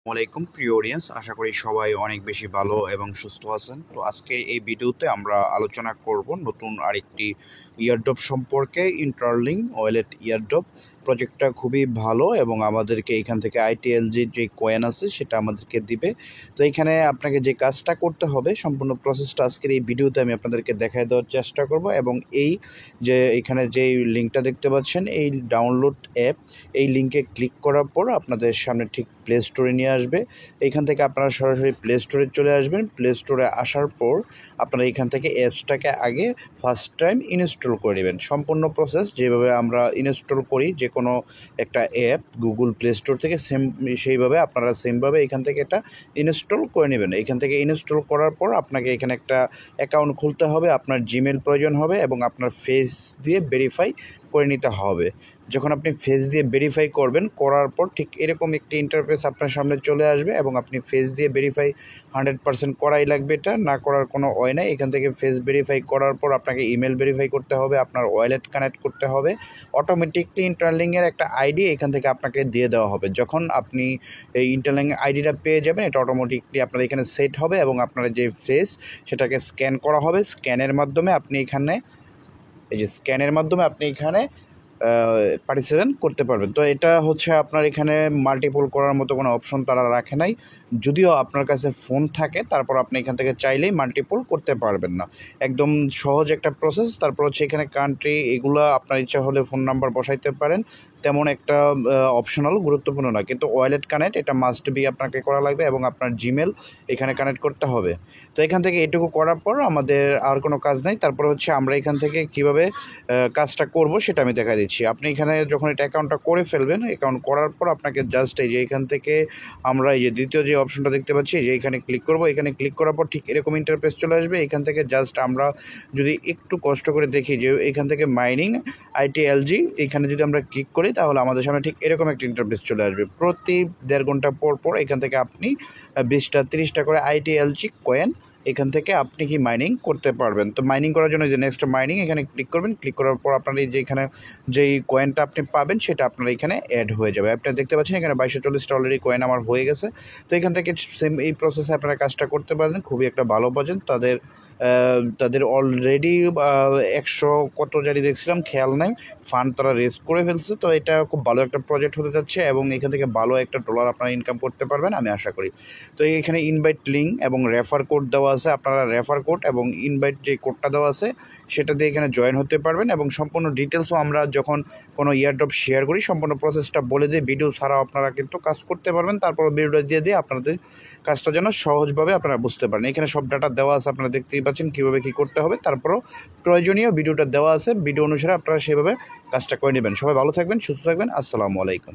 ওয়ালাইকুম প্রিয় অডিয়েন্স, আশা করি সবাই অনেক বেশি ভালো এবং সুস্থ আছেন। তো আজকে এই ভিডিওতে আমরা আলোচনা করব নতুন আরেকটি ইয়ারড্রপ সম্পর্কে। ইন্টারলিঙ্ক ওয়ালেট ইয়ারড্রপ প্রজেক্টটা খুবই ভালো এবং আমাদেরকে এখান থেকে আইটিএলজির যে কয়েন আছে সেটা আমাদেরকে দিবে। তো এখানে আপনাকে যে কাজটা করতে হবে সম্পূর্ণ প্রসেসটা আজকের এই ভিডিওতে আমি আপনাদেরকে দেখায় দেওয়ার চেষ্টা করব। এবং এই যে এখানে যে লিঙ্কটা দেখতে পাচ্ছেন, এই ডাউনলোড অ্যাপ, এই লিঙ্কে ক্লিক করার পর আপনাদের সামনে ঠিক প্লে স্টোরে নিয়ে আসবে। এইখান থেকে আপনারা সরাসরি প্লে স্টোরে চলে আসবেন। প্লে স্টোরে আসার পর আপনারা এইখান থেকে অ্যাপসটাকে আগে ফার্স্ট টাইম ইনস্টল করে নেবেন। সম্পূর্ণ প্রসেস যেভাবে আমরা ইনস্টল করি যে কোনো একটা অ্যাপ গুগল প্লে স্টোর থেকে সেইভাবে আপনারা সেমভাবে এখান থেকে এটা ইনস্টল করে নেবেন। এখান থেকে ইনস্টল করার পর আপনাকে এখানে একটা অ্যাকাউন্ট খুলতে হবে, আপনার জিমেল প্রয়োজন হবে এবং আপনার ফেস দিয়ে ভেরিফাই করে নিতে হবে। যখন আপনি ফেস দিয়ে ভেরিফাই করবেন, করার পর ঠিক এরকম একটি ইন্টারফেস আপনার সামনে চলে আসবে এবং আপনি ফেস দিয়ে ভেরিফাই 100% করাই লাগবে, এটা না করার কোনো ওয়ে নাই। এখান থেকে ফেস ভেরিফাই করার পর আপনাকে ইমেল ভেরিফাই করতে হবে, আপনার ওয়ালেট কানেক্ট করতে হবে। অটোমেটিকলি ইন্টারলিঙ্কের একটা আইডি এখান থেকে আপনাকে দিয়ে দেওয়া হবে। যখন আপনি এই ইন্টারলিঙ্ক আইডিটা পেয়ে যাবেন, এটা অটোমেটিকলি আপনার এখানে সেট হবে এবং আপনার যে ফেস সেটাকে স্ক্যান করা হবে। স্ক্যানের মাধ্যমে আপনি এখানে পার্টিসিপেন্ট করতে পারবেন। তো এটা হচ্ছে আপনার এখানে মাল্টিপল করার মতো কোনো অপশন তারা রাখে নাই। যদিও আপনার কাছে ফোন থাকে, তারপর আপনি এখান থেকে চাইলেই মাল্টিপল করতে পারবেন না। একদম সহজ একটা প্রসেস। তারপর হচ্ছে এখানে কান্ট্রি, এগুলো আপনার ইচ্ছা হলে ফোন নাম্বার বসাইতে পারেন, তেমন একটা অপশনাল গুরুত্বপূর্ণ না। কিন্তু ওয়ালেট কানেক্ট এটা মাস্ট বি আপনাকে করা লাগবে এবং আপনার জিমেল এখানে কানেক্ট করতে হবে। তো এখান থেকে এটুকু করার পর আমাদের আর কোনো কাজ নাই। তারপর হচ্ছে আমরা এখান থেকে কীভাবে কাজটা করব সেটা আমি দেখা দিচ্ছি। আপনি এখানে যখন এটা অ্যাকাউন্টটা করে ফেলবেন, অ্যাকাউন্ট করার পর আপনাকে জাস্ট এই যে এখান থেকে আমরা এই যে দ্বিতীয় যে অপশনটা দেখতে পাচ্ছি, যে এখানে ক্লিক করব। এখানে ক্লিক করার পর ঠিক এরকম ইন্টারফেস চলে আসবে। এখান থেকে জাস্ট আমরা যদি একটু কষ্ট করে দেখি যে এখান থেকে মাইনিং আইটিএলজি, এখানে যদি আমরা ক্লিক করি তাহলে আমাদের সামনে ঠিক এরকম একটা ইন্টারফেস চলে আসবে। প্রতি 1.5 ঘন্টা পর পর এখান থেকে আপনি 20টা 30টা করে আইটিএলজি কয়েন এখান থেকে আপনি কি মাইনিং করতে পারবেন। তো মাইনিং করার জন্য যে নেক্সট মাইনিং এখানে ক্লিক করবেন। ক্লিক করার পর আপনার এই যে এখানে যেই কয়েনটা আপনি পাবেন সেটা আপনার এখানে অ্যাড হয়ে যাবে। আপনি দেখতে পাচ্ছেন এখানে 2240টা অলরেডি কয়েন আমার হয়ে গেছে। তো এখান থেকে সেম এই প্রসেসে আপনারা কাজটা করতে পারেন। খুবই একটা ভালো প্রজেক্ট। তাদের অলরেডি 100 কত জারি দেখছিলাম, খেয়াল নাই, ফান্ড তারা রেজ করে ফেলছে। তো এটা খুব ভালো একটা প্রজেক্ট হতে যাচ্ছে এবং এখান থেকে ভালো একটা ডলার আপনারা ইনকাম করতে পারবেন আমি আশা করি। তো এখানে ইনভাইট লিঙ্ক এবং রেফার কোড দেওয়া আছে। আপনারা রেফার কোড এবং ইনভাইট যে কোডটা দেওয়া আছে সেটা দিয়ে এখানে জয়েন হতে পারবেন এবং সম্পূর্ণ ডিটেলসও আমরা যখন কোনো ইয়ারড্রপ শেয়ার করি সম্পূর্ণ প্রসেসটা বলে দিয়ে ভিডিও ছাড়াও আপনারা কিন্তু কাজ করতে পারবেন। তারপর ভিডিওটা দিয়ে আপনাদের কাজটা যেন সহজভাবে আপনারা বুঝতে পারেন। এখানে সব ডাটা দেওয়া আছে, আপনারা দেখতেই পাচ্ছেন কীভাবে কী করতে হবে। তারপরও প্রয়োজনীয় ভিডিওটা দেওয়া আছে, ভিডিও অনুসারে আপনারা সেভাবে কাজটা করে নেবেন। সবাই ভালো থাকবেন, সুস্থ থাকবেন। আসসালামু আলাইকুম।